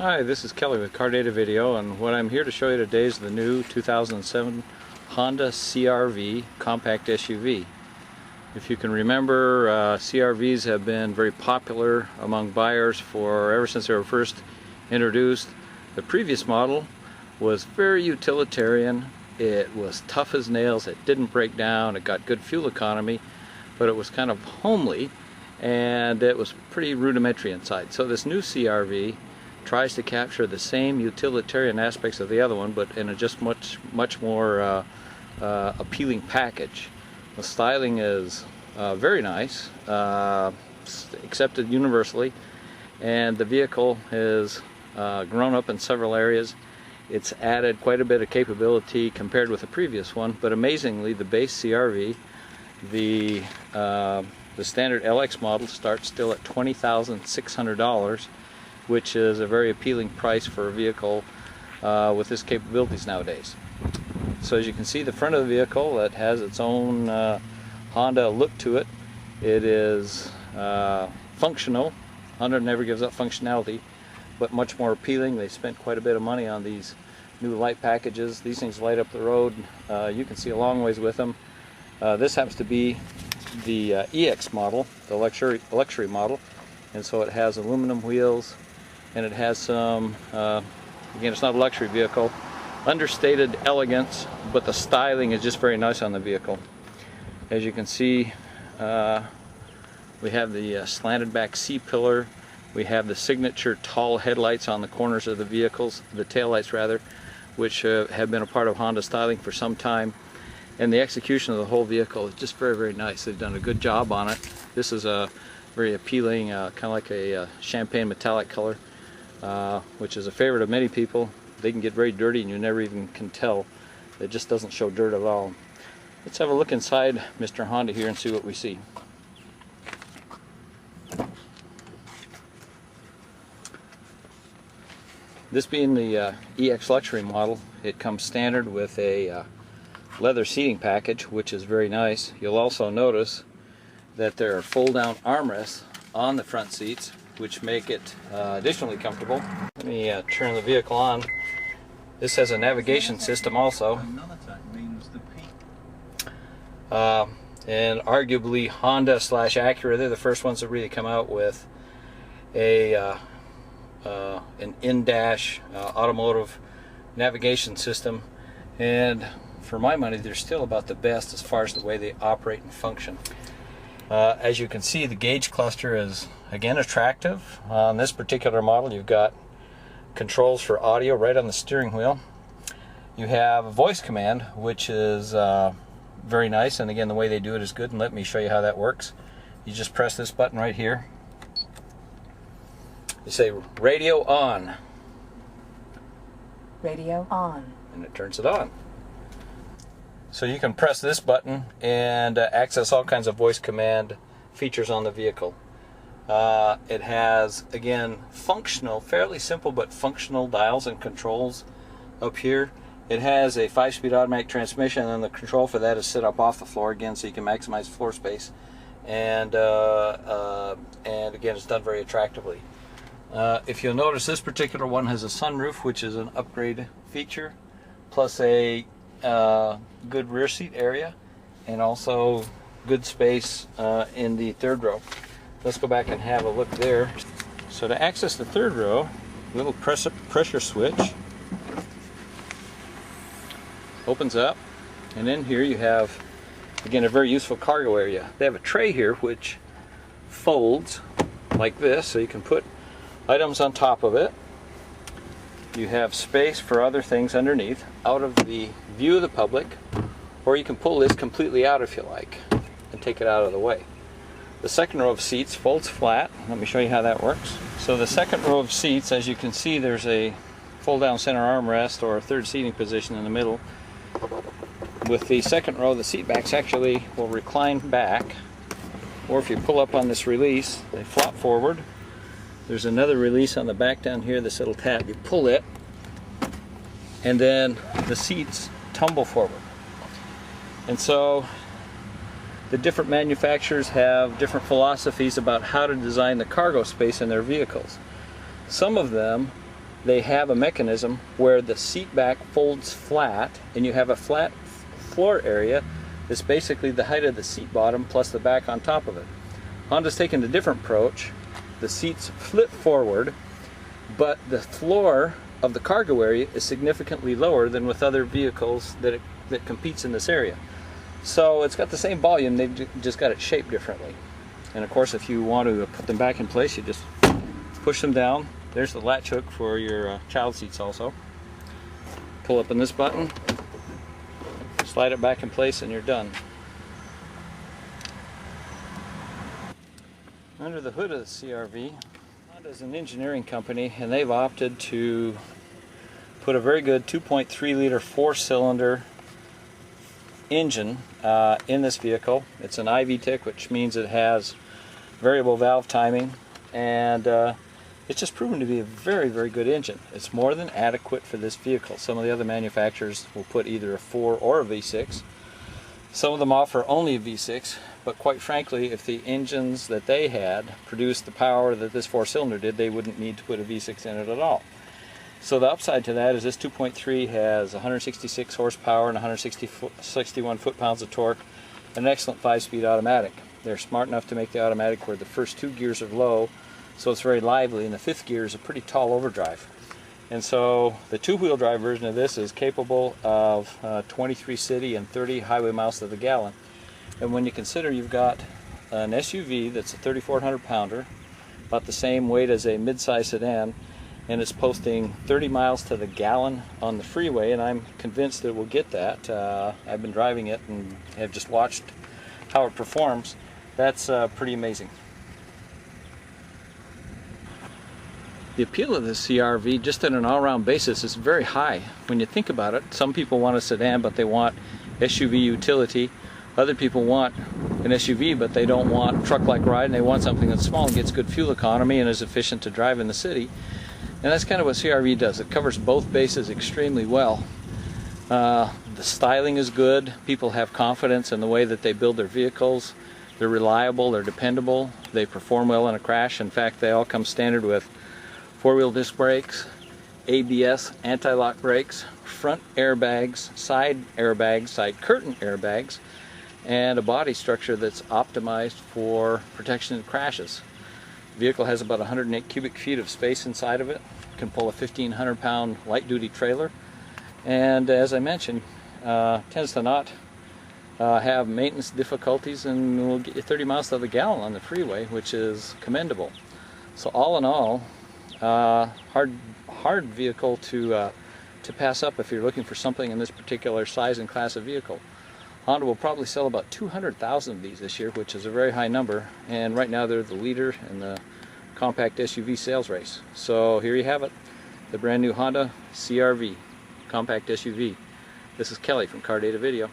Hi, this is Kelly with Car Data Video, and what I'm here to show you today is the new 2007 Honda CRV compact SUV. If you can remember, CRVs have been very popular among buyers ever since they were first introduced. The previous model was very utilitarian. It was tough as nails, it didn't break down, it got good fuel economy, but it was kind of homely and it was pretty rudimentary inside. So this new CRV tries to capture the same utilitarian aspects of the other one, but in a just much more appealing package. The styling is very nice, accepted universally, and the vehicle has grown up in several areas. It's added quite a bit of capability compared with the previous one, but amazingly the base CRV, the standard LX model, starts still at $20,600, which is a very appealing price for a vehicle with its capabilities nowadays. So as you can see, the front of the vehicle, it has its own Honda look to it. It is functional. Honda never gives up functionality, but much more appealing. They spent quite a bit of money on these new light packages. These things light up the road. You can see a long ways with them. This happens to be the EX model, the luxury model, and so it has aluminum wheels, and it has some, again, it's not a luxury vehicle, understated elegance, but the styling is just very nice on the vehicle. As you can see, we have the slanted back C-pillar. We have the signature tall headlights on the corners of the vehicles, the taillights rather, which have been a part of Honda styling for some time. And the execution of the whole vehicle is just very, very nice. They've done a good job on it. This is a very appealing, kind of like a champagne metallic color, which is a favorite of many people. They can get very dirty and you never even can tell. It just doesn't show dirt at all. Let's have a look inside Mr. Honda here and see what we see. This being the EX luxury model, it comes standard with a leather seating package, which is very nice. You'll also notice that there are fold-down armrests on the front seats, which make it additionally comfortable. Let me turn the vehicle on. This has a navigation system also. And arguably Honda / Acura, they're the first ones to really come out with an in-dash automotive navigation system, and for my money they're still about the best as far as the way they operate and function. As you can see, the gauge cluster is again attractive. On this particular model you've got controls for audio right on the steering wheel. You have a voice command, which is very nice, and again the way they do it is good, and let me show you how that works. You just press this button right here. You say radio on. Radio on. And it turns it on. So you can press this button and access all kinds of voice command features on the vehicle. It has, again, functional, fairly simple but functional dials and controls up here. It has a 5-speed automatic transmission, and the control for that is set up off the floor again, so you can maximize floor space. And again, it's done very attractively. If you'll notice, this particular one has a sunroof, which is an upgrade feature, plus a good rear seat area, and also good space in the third row. Let's go back and have a look there. So to access the third row, a little pressure switch opens up, and in here you have, again, a very useful cargo area. They have a tray here which folds like this, so you can put items on top of it. You have space for other things underneath, out of the view of the public, or you can pull this completely out if you like and take it out of the way. The second row of seats folds flat. Let me show you how that works. So the second row of seats, as you can see, there's a fold-down center armrest or a third seating position in the middle. With the second row, the seat backs actually will recline back, or if you pull up on this release, they flop forward. There's another release on the back down here, this little tab. You pull it, and then the seats tumble forward. And so the different manufacturers have different philosophies about how to design the cargo space in their vehicles. Some of them they have a mechanism where the seat back folds flat and you have a flat floor area that's basically the height of the seat bottom plus the back on top of it. Honda's taken a different approach. The seats flip forward, but the floor of the cargo area is significantly lower than with other vehicles that competes in this area. So it's got the same volume, they've just got it shaped differently. And of course, if you want to put them back in place, you just push them down. There's the latch hook for your child seats also. Pull up on this button, slide it back in place, and you're done. Under the hood of the CRV, Honda is an engineering company, and they've opted to put a very good 2.3 liter 4-cylinder engine in this vehicle. It's an IVTEC, which means it has variable valve timing, and it's just proven to be a very, very good engine. It's more than adequate for this vehicle. Some of the other manufacturers will put either a 4 or a V6. Some of them offer only a V6, but quite frankly, if the engines that they had produced the power that this 4-cylinder did, they wouldn't need to put a V6 in it at all. So the upside to that is this 2.3 has 166 horsepower and 161 foot-pounds of torque, and an excellent 5-speed automatic. They're smart enough to make the automatic where the first 2 gears are low, so it's very lively, and the 5th gear is a pretty tall overdrive. And so the 2-wheel drive version of this is capable of 23 city and 30 highway miles to the gallon. And when you consider you've got an SUV that's a 3,400 pounder, about the same weight as a mid-size sedan, and it's posting 30 miles to the gallon on the freeway, and I'm convinced that it will get that. I've been driving it and have just watched how it performs. That's pretty amazing. The appeal of the CRV, just on an all-round basis, is very high. When you think about it, some people want a sedan, but they want SUV utility. Other people want an SUV, but they don't want truck-like ride, and they want something that's small and gets good fuel economy and is efficient to drive in the city. And that's kind of what CRV does. It covers both bases extremely well. The styling is good. People have confidence in the way that they build their vehicles. They're reliable, they're dependable, they perform well in a crash. In fact, they all come standard with 4-wheel disc brakes, ABS, anti-lock brakes, front airbags, side curtain airbags, and a body structure that's optimized for protection in crashes. The vehicle has about 108 cubic feet of space inside of it. It can pull a 1,500-pound light-duty trailer, and as I mentioned, tends to not have maintenance difficulties, and will get you 30 miles to the gallon on the freeway, which is commendable. So all in all, hard vehicle to pass up if you're looking for something in this particular size and class of vehicle. Honda will probably sell about 200,000 of these this year, which is a very high number, and right now they're the leader in the compact SUV sales race. So here you have it, the brand new Honda CRV compact SUV. This is Kelly from Car Data Video.